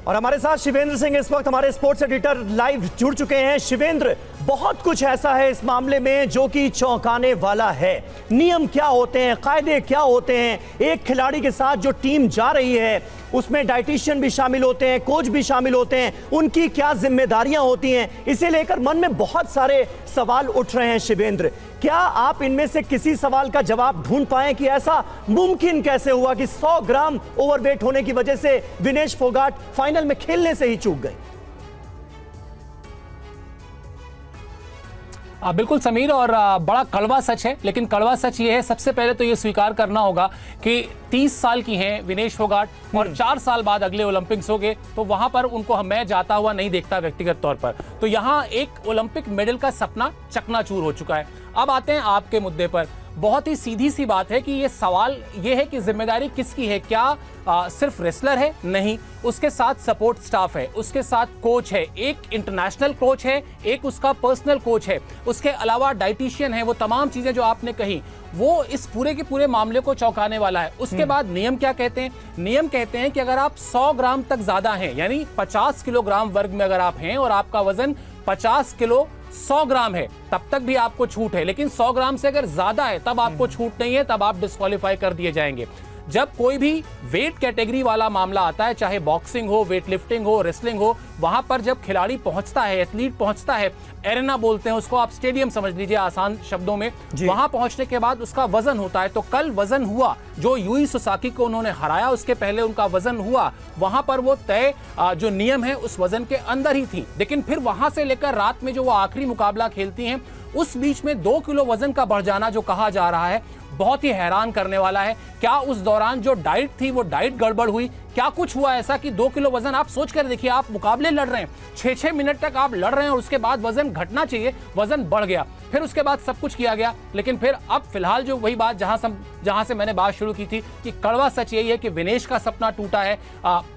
और हमारे साथ शिवेंद्र सिंह इस वक्त हमारे स्पोर्ट्स एडिटर लाइव जुड़ चुके हैं। शिवेंद्र, बहुत कुछ ऐसा है इस मामले में जो कि चौंकाने वाला है। नियम क्या होते हैं, कायदे क्या होते हैं, एक खिलाड़ी के साथ जो टीम जा रही है उसमें डाइटिशियन भी शामिल होते हैं, कोच भी शामिल होते हैं, उनकी क्या जिम्मेदारियां होती हैं, इसे लेकर मन में बहुत सारे सवाल उठ रहे हैं। शिवेंद्र, क्या आप इनमें से किसी सवाल का जवाब ढूंढ पाए कि ऐसा मुमकिन कैसे हुआ कि 100 ग्राम ओवरवेट होने की वजह से विनेश फोगाट फाइनल में खेलने से ही चूक गए? बिल्कुल समीर, और बड़ा कड़वा सच है। लेकिन कड़वा सच ये है, सबसे पहले तो ये स्वीकार करना होगा कि 30 साल की हैं विनेश फोगाट और 4 साल बाद अगले ओलंपिक्स हो गए, तो वहां पर उनको मैं जाता हुआ नहीं देखता व्यक्तिगत तौर पर। तो यहां एक ओलंपिक मेडल का सपना चकनाचूर हो चुका है। अब आते हैं आपके मुद्दे पर। बहुत ही सीधी सी बात है कि ये सवाल ये है कि जिम्मेदारी किसकी है। क्या सिर्फ रेसलर है? नहीं, उसके साथ सपोर्ट स्टाफ है, उसके साथ कोच है, एक इंटरनेशनल कोच है, एक उसका पर्सनल कोच है, उसके अलावा डाइटिशियन है। वो तमाम चीजें जो आपने कही वो इस पूरे के पूरे मामले को चौंकाने वाला है। उसके बाद नियम क्या कहते हैं? नियम कहते हैं कि अगर आप 100 ग्राम तक ज्यादा हैं, यानी 50 किलोग्राम वर्ग में अगर आप हैं और आपका वजन 50 किलो 100 ग्राम है, तब तक भी आपको छूट है। लेकिन 100 ग्राम से अगर ज्यादा है तब आपको छूट नहीं है, तब आप डिस्क्वालीफाई कर दिए जाएंगे। जब कोई भी वेट कैटेगरी वाला मामला आता है, चाहे बॉक्सिंग हो, वेट लिफ्टिंग हो, रेसलिंग हो, वहां पर जब खिलाड़ी पहुंचता है, एथलीट पहुंचता है, एरेना बोलते हैं उसको, आप स्टेडियम समझ लीजिए आसान शब्दों में, वहां पहुंचने के बाद उसका वजन होता है। तो कल वजन हुआ, जो यूई सोसाकी को उन्होंने हराया उसके पहले उनका वजन हुआ, वहां पर वो तय जो नियम है उस वजन के अंदर ही थी। लेकिन फिर वहां से लेकर रात में जो वो आखिरी मुकाबला खेलती हैं, उस बीच में 2 किलो वजन का बढ़ जाना जो कहा जा रहा है, बहुत ही हैरान करने वाला है। क्या उस दौरान जो डाइट थी वो डाइट गड़बड़ हुई? क्या कुछ हुआ ऐसा कि 2 किलो वजन? आप सोच कर देखिए, आप मुकाबले लड़ रहे हैं, 6-6 मिनट तक आप लड़ रहे हैं और उसके बाद वजन घटना चाहिए, वजन बढ़ गया, फिर उसके बाद सब कुछ किया गया। लेकिन फिर अब फिलहाल जो वही बात जहां से मैंने बात शुरू की थी कि कड़वा सच यही है कि विनेश का सपना टूटा है,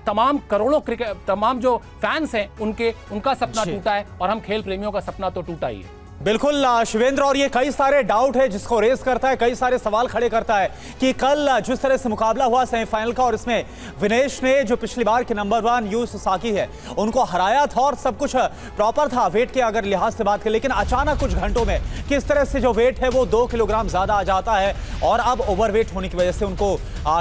तमाम करोड़ों तमाम जो फैंस हैं उनका सपना टूटा है, और हम खेल प्रेमियों का सपना तो टूटा ही है। बिल्कुल शिवेंद्र, और ये कई सारे डाउट है जिसको रेस करता है, कई सारे सवाल खड़े करता है कि कल जिस तरह से मुकाबला हुआ सेमीफाइनल का, और इसमें विनेश ने जो पिछली बार के नंबर 1 यूई सोसाकी है उनको हराया था और सब कुछ प्रॉपर था वेट के अगर लिहाज से बात करें, लेकिन अचानक कुछ घंटों में किस तरह से जो वेट है वो 2 किलोग्राम ज्यादा आ जाता है और अब ओवरवेट होने की वजह से उनको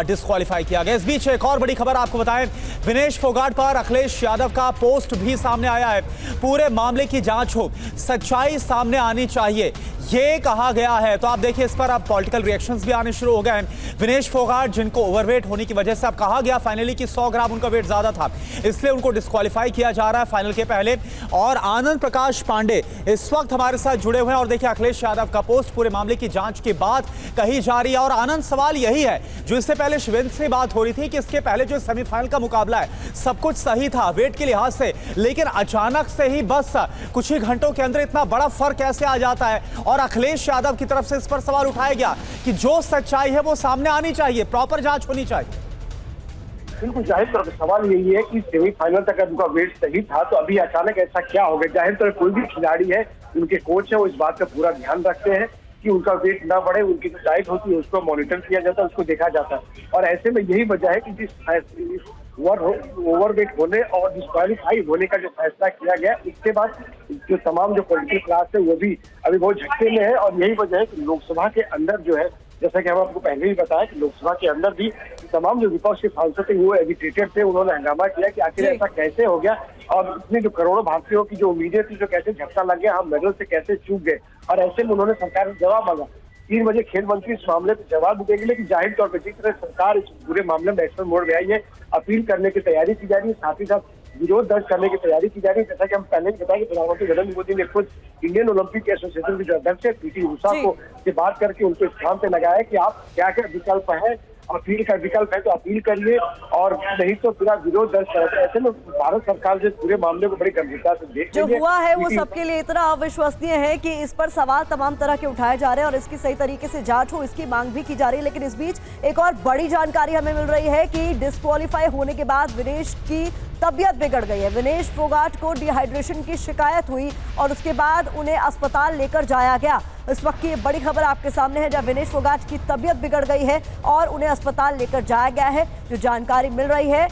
डिस्क्वालीफाई किया गया। इस बीच एक और बड़ी खबर आपको बताएं, विनेश फोगाट पर अखिलेश यादव का पोस्ट भी सामने आया है। पूरे मामले की जांच हो, सच्चाई सामने आनी चाहिए, ये कहा गया है। तो आप देखिए, इस पर अब पॉलिटिकल रिएक्शंस भी आने शुरू हो गए हैं। विनेश फोगाट जिनको ओवरवेट होने की वजह से अब कहा गया फाइनली कि 100 ग्राम उनका वेट ज्यादा था, इसलिए उनको डिस्क्वालीफाई किया जा रहा है फाइनल के पहले। और आनंद प्रकाश पांडे इस वक्त हमारे साथ जुड़े हुए हैं, और देखिए अखिलेश यादव का पोस्ट पूरे मामले की जांच के बाद कही जा रही है। और आनंद, सवाल यही है जो इससे पहले शिवेंद्र से बात हो रही थी कि इसके पहले जो सेमीफाइनल का मुकाबला है सब कुछ सही था वेट के लिहाज से, लेकिन अचानक से ही बस कुछ ही घंटों के अंदर इतना बड़ा फर्क कैसे आ जाता है? और अखिलेश यादव की तरफ से इस पर सवाल उठाया गया कि जो सच्चाई है वो सामने आनी चाहिए, प्रॉपर जांच होनी चाहिए। बिल्कुल, जाहिर तौर पर सवाल यही है कि सेमीफाइनल तक अगर उनका वेट सही था तो अभी अचानक ऐसा क्या हो गया? जाहिर तौर पर कोई भी खिलाड़ी है, उनके कोच है, वो इस बात का पूरा ध्यान रखते हैं कि उनका वेट ना बढ़े, उनकी जो डाइट होती है उसको मॉनिटर किया जाता है, उसको देखा जाता है। और ऐसे में यही वजह है कि जिस ओवरवेट होने और डिस्क्वालीफाई होने का जो फैसला किया गया, इसके बाद जो तमाम जो पॉलिटिकल क्लास है वो भी अभी बहुत झटके में है। और यही वजह है कि लोकसभा के अंदर जो है, जैसा कि हम आपको पहले ही बताया कि लोकसभा के अंदर भी तमाम जो विपक्ष के सांसद थे वो एजिटेटेड थे, उन्होंने हंगामा किया कि आखिर ऐसा कैसे हो गया, और इतनी जो करोड़ों भारतीयों की जो उम्मीदें थी जो कैसे झटका लग गया, हम मेडल से कैसे चूक गए। और ऐसे में उन्होंने सरकार से जवाब मांगा। 3 बजे खेल मंत्री इस मामले पर जवाब देंगे, लेकिन जाहिर तौर पर जिस तरह सरकार इस पूरे मामले में एक्शन मोड में आई है, अपील करने की तैयारी की जा रही है, साथ ही साथ विरोध दर्ज करने की तैयारी की जा रही है। जैसा कि हम पहले ही बताया कि प्रधानमंत्री नरेंद्र मोदी ने खुद इंडियन ओलंपिक एसोसिएशन के जो अध्यक्ष है पीटी उषा को से बात करके उनको स्थान पे लगाया कि आप क्या क्या विकल्प है, अपील का विकल्प है तो अपील करिए, और नहीं तो पूरा विरोध दर्ज करते। ऐसे में भारत सरकार जो पूरे मामले को बड़ी गंभीरता से देख रही है। जो हुआ है वो सबके लिए इतना अविश्वसनीय है कि इस पर सवाल तमाम तरह के उठाए जा रहे हैं और इसकी सही तरीके से जांच हो, इसकी मांग भी की जा रही है। लेकिन इस बीच एक और बड़ी जानकारी हमें मिल रही है कि डिस्क्वालीफाई होने के बाद विनेश की तबीयत बिगड़ गई है। विनेश फोगाट को डिहाइड्रेशन की शिकायत हुई और उसके बाद उन्हें अस्पताल लेकर जाया गया। इस वक्त की बड़ी खबर आपके सामने है, जब विनेश फोगाट की तबीयत बिगड़ गई है और उन्हें अस्पताल लेकर जाया गया है। जो जानकारी मिल रही है